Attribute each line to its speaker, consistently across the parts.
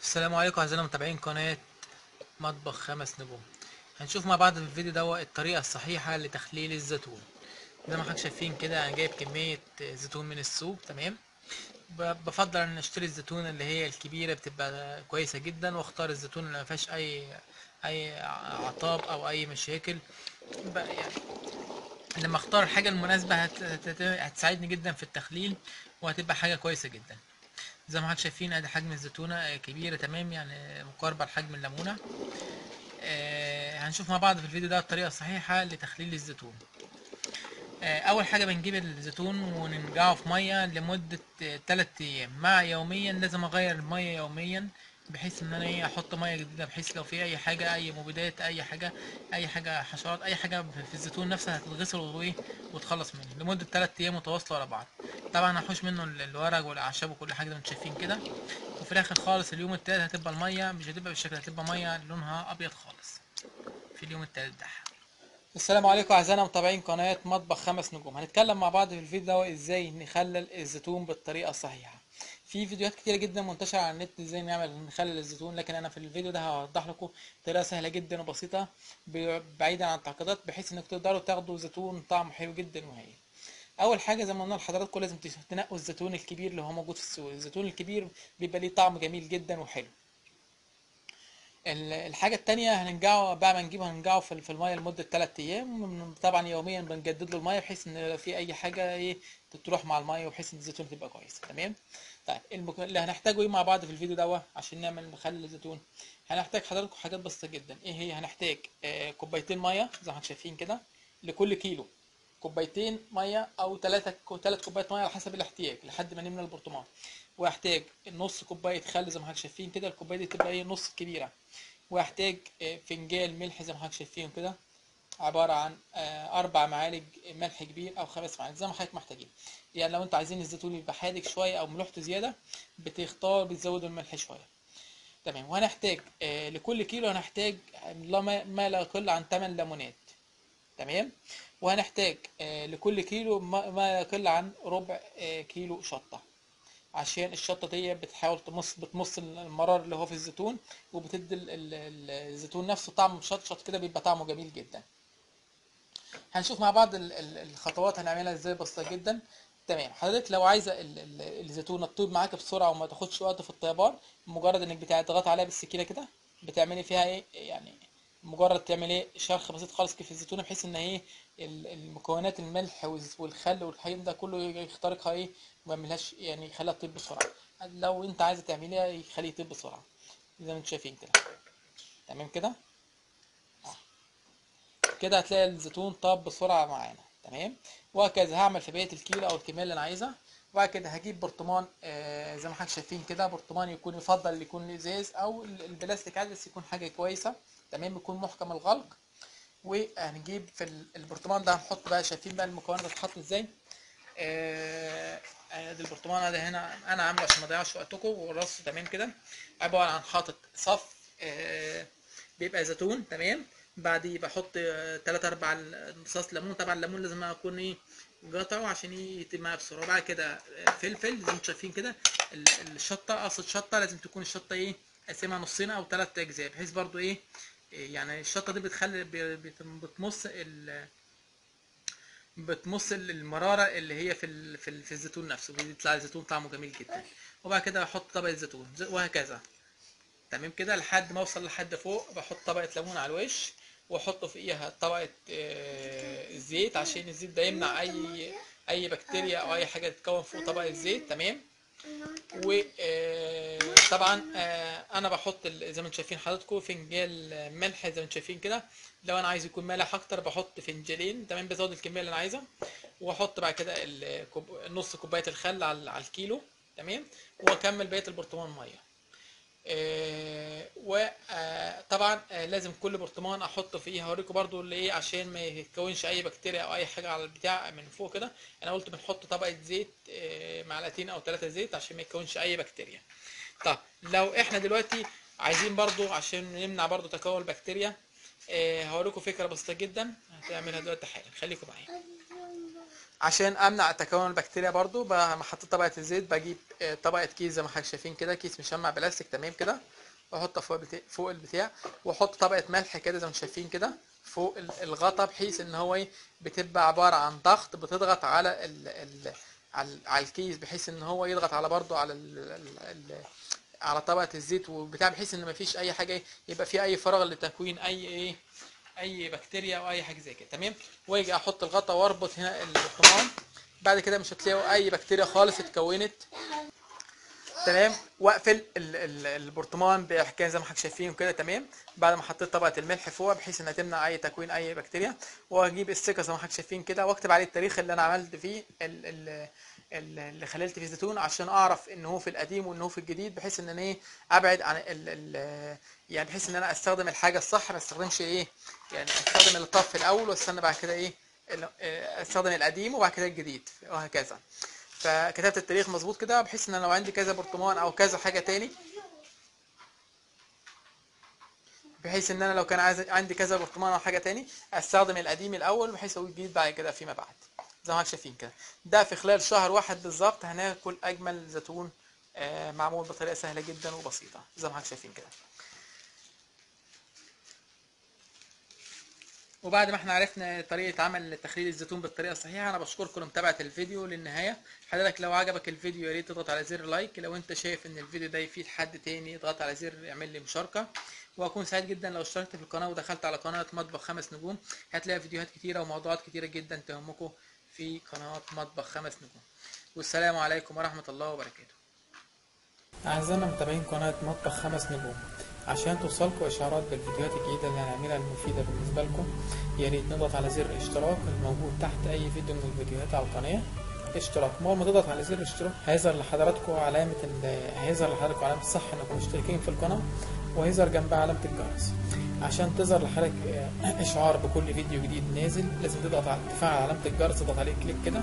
Speaker 1: السلام عليكم اعزائنا متابعين قناة مطبخ 5 نجوم. هنشوف مع بعض في الفيديو ده الطريقة الصحيحة لتخليل الزيتون. زي ما حضرتك شايفين كده انا جايب كمية زيتون من السوق. تمام. بفضل ان اشتري الزيتون اللي هي الكبيرة، بتبقى كويسة جدا، واختار الزيتون اللي ما فيهاش اي عطاب او اي مشاكل. يعني لما اختار الحاجة المناسبة هتساعدني جدا في التخليل، وهتبقى حاجة كويسة جدا. زي ما حضرتك شايفين ادي حجم الزيتونة كبيرة تمام، يعني مقاربة لحجم الليمونة. هنشوف مع بعض في الفيديو ده الطريقة الصحيحة لتخليل الزيتون. أول حاجة بنجيب الزيتون وننقعه في مية لمدة 3 أيام، مع يوميا لازم أغير المية يوميا، بحيث إن أنا أحط مية جديدة، بحيث لو في أي حاجة، أي مبيدات، أي حاجة حشرات، أي حاجة في الزيتون نفسها هتتغسل وتخلص منه لمدة 3 أيام متواصلة ورا بعض. طبعا هحوش منه الورق والأعشاب وكل حاجة زي ما انتم شايفين كده. وفي الآخر خالص اليوم التالت هتبقى المية مش هتبقى بالشكل، هتبقى مية لونها أبيض خالص في اليوم التالت ده. السلام عليكم اعزائنا متابعين قناة مطبخ 5 نجوم. هنتكلم مع بعض في الفيديو ده ازاي نخلل الزيتون بالطريقة الصحيحة. في فيديوهات كتيرة جدا منتشرة على النت ازاي نخلل الزيتون، لكن انا في الفيديو ده هوضح لكم طريقة سهلة جدا وبسيطة، بعيدا عن التعقيدات، بحيث انكم تقدروا تاخدوا زيتون طعمه حلو جدا وهي. اول حاجه زي ما قلنا لحضراتكم لازم تنقوا الزيتون الكبير اللي هو موجود في السوق. الزيتون الكبير بيبقى ليه طعم جميل جدا وحلو. الحاجة التانية هننقعه بعد ما نجيبه، هننقعه في المية لمدة 3 أيام. طبعا يوميا بنجدد له المية، بحيث إن لو في أي حاجة تروح مع المية، وبحيث إن الزيتون تبقى كويسة. تمام. طيب اللي هنحتاجه مع بعض في الفيديو ده عشان نعمل مخلل الزيتون. هنحتاج حضراتكم حاجات بسيطة جدا. إيه هي؟ هنحتاج كوبايتين مية زي ما احنا شايفين كده لكل كيلو. كوبايتين ميه او ثلاث كوبايات ميه على حسب الاحتياج لحد ما نملى البرطمان. واحتاج نص كوبايه خل زي ما حضرتك شايفين كده، الكوبايه دي تبقى نص كبيره. واحتاج فنجان ملح زي ما حضرتك شايفين كده، عبارة عن 4 معالق ملح كبير أو 5 معالق زي ما حضرتك محتاجين. يعني لو انتوا عايزين الزيتون يبقى حادق شوية أو ملوحته زيادة، بتزودوا الملح شوية. تمام. وهنحتاج لكل كيلو هنحتاج ما لا يقل عن 8 ليمونات. تمام. وهنحتاج لكل كيلو ما يقل عن ربع كيلو شطة، عشان الشطة دي بتحاول بتمص المرار اللي هو في الزيتون، وبتدي الزيتون نفسه طعم مشطشط كده، بيبقى طعمه جميل جدا. هنشوف مع بعض الخطوات هنعملها ازاي، بسيطة جدا. تمام. حضرتك لو عايزة الزيتونة تطيب معاك بسرعة وما تاخدش وقت في الطيبان، مجرد انك بتضغط عليها بالسكينة كده، بتعملي فيها ايه يعني، مجرد تعمل ايه شرخ بسيط خالص كده في الزيتونة، بحيث ان ايه المكونات الملح والخل والحليب ده كله يخترقها وما يعملهاش، يعني يخليها تطيب بسرعة. لو انت عايزة تعمليها يخليه يطيب بسرعة زي ما انتم شايفين كده. تمام كده. كده هتلاقي الزيتون طاب بسرعة معانا. تمام. وهكذا هعمل في بقية الكيلو او الكمية اللي انا عايزها. وبعد كده هجيب برطمان زي ما حضرتك شايفين كده، برطمان يفضل يكون ازاز او البلاستيك عادي، بس يكون حاجة كويسة. تمام. يكون محكم الغلق. وهنجيب في البرطمان ده هنحط بقى، شايفين بقى المكونات هتتحط ازاي. ادي البرطمان ده هنا انا عامله عشان ما اضيعش وقتكم ورصه. تمام كده. عباره عن حاطط صف بيبقى زيتون. تمام. بعديه بحط 3 4 رصاص ليمون. طبعا الليمون لازم اكون قطعه عشان يتم معايا بسرعه. وبعد كده فلفل زي ما انتم شايفين كده. الشطه، اصل الشطه لازم تكون الشطه اقسمها نصين او 3 اجزاء، بحيث برضو يعني الشطه دي بتمص المراره اللي هي في الزيتون نفسه، بيطلع الزيتون طعمه جميل جدا. وبعد كده بحط طبقه زيتون وهكذا. تمام كده لحد ما اوصل لحد فوق، بحط طبقه ليمون على الوش، واحط فوقيها طبقه زيت، عشان الزيت ده يمنع اي بكتيريا او اي حاجه تتكون فوق طبقه الزيت. تمام. وطبعا انا بحط زي ما انتم شايفين حضراتكم فنجان ملح زي ما انتم شايفين كده. لو انا عايز يكون مالح اكتر بحط فنجانين. تمام. بزود الكميه اللي انا عايزها. واحط بعد كده نص كوبايه الخل على الكيلو. تمام. واكمل بقيه البرطمان ميه. وطبعا لازم كل برطمان احط فيه، هوريكم برضو اللي عشان ما يتكونش اي بكتيريا او اي حاجه على البتاع من فوق كده. انا قلت بنحط طبقه زيت، معلقتين او 3 زيت، عشان ما يتكونش اي بكتيريا. طب لو احنا دلوقتي عايزين برضو عشان نمنع برضو تكون البكتيريا، هوريكم فكره بسيطه جدا هتعملها دلوقتي حالا. خليكم معايا. عشان امنع تكون البكتيريا برضو لما حطيت طبقه الزيت بجيب طبقه كيس زي ما حضرتك شايفين كده، كيس مشمع بلاستيك تمام كده، واحطها فوق البتاع، واحط طبقه ملح كده زي ما شايفين كده فوق الغطا، بحيث ان هو بتبقى عباره عن ضغط بتضغط على على الكيس، بحيث ان هو يضغط على برضو على على طبقه الزيت وبتاع، بحيث ان مفيش اي حاجه يبقى في اي فراغ لتكوين اي بكتيريا او اي حاجه زي كده تمام. واجي احط الغطا واربط هنا البرطمان، بعد كده مش هتلاقوا اي بكتيريا خالص اتكونت تمام. واقفل البرطمان بحكايه زي ما حضرتك شايفين كده تمام، بعد ما حطيت طبقه الملح فوق بحيث انها تمنع اي تكوين اي بكتيريا. واجيب السكه زي ما حضرتك شايفين كده، واكتب عليه التاريخ اللي انا عملت فيه اللي خللت فيه الزيتون، عشان اعرف ان هو في القديم وان هو في الجديد، بحيث ان انا ابعد عن يعني بحيث ان انا استخدم الحاجه الصح، ما استخدمش يعني استخدم اللي طاف في الاول واستنى بعد كده استخدم القديم وبعد كده الجديد وهكذا. فكتبت التاريخ مظبوط كده، بحيث ان انا لو عندي كذا برطمان او كذا حاجه تاني، بحيث ان انا لو كان عندي كذا برطمان او حاجه تاني استخدم القديم الاول بحيث اقول الجديد بعد كده فيما بعد. زي ما انتم شايفين كده، ده في خلال شهر واحد بالظبط هناكل اجمل زيتون معمول بطريقه سهله جدا وبسيطه زي ما انتم شايفين كده. وبعد ما احنا عرفنا طريقة عمل تخليل الزيتون بالطريقة الصحيحة، انا بشكركم لمتابعة الفيديو للنهاية. حضرتك لو عجبك الفيديو يا ريت تضغط على زر لايك، لو انت شايف ان الفيديو ده يفيد حد تاني اضغط على زر اعمل لي مشاركة، واكون سعيد جدا لو اشتركت في القناة ودخلت على قناة مطبخ 5 نجوم. هتلاقي فيديوهات كتيرة وموضوعات كتيرة جدا تهمكم في قناة مطبخ 5 نجوم. والسلام عليكم ورحمة الله وبركاته. أعزائنا متابعين قناة مطبخ 5 نجوم، عشان توصلكم إشعارات بالفيديوهات الجديدة اللي هنعملها المفيدة بالنسبة لكم، يا ريت نضغط على زر اشتراك الموجود تحت أي فيديو من الفيديوهات على القناة. اشتراك، أول ما تضغط على زر اشتراك هيظهر لحضراتكم علامة الصح إنكم مشتركين في القناة، وهيظهر جنبها علامة الجرس. عشان تظهر لحضرتك إشعار بكل فيديو جديد نازل لازم تفعل علامة الجرس، تضغط عليه كليك كده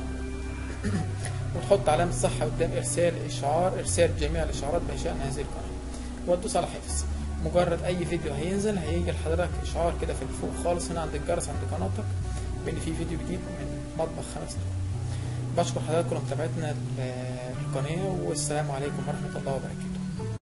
Speaker 1: وتحط علامة صح قدام إرسال جميع الإشعارات بشأن هذه القناة، وتدوس على حفظ. مجرد أي فيديو هينزل هيجي لحضرتك إشعار كده في الفوق خالص هنا عند الجرس عند قناتك بإن في فيديو جديد من مطبخ 5 نجوم. بشكر حضراتكم لمتابعتنا القناة، والسلام عليكم ورحمة الله وبركاته.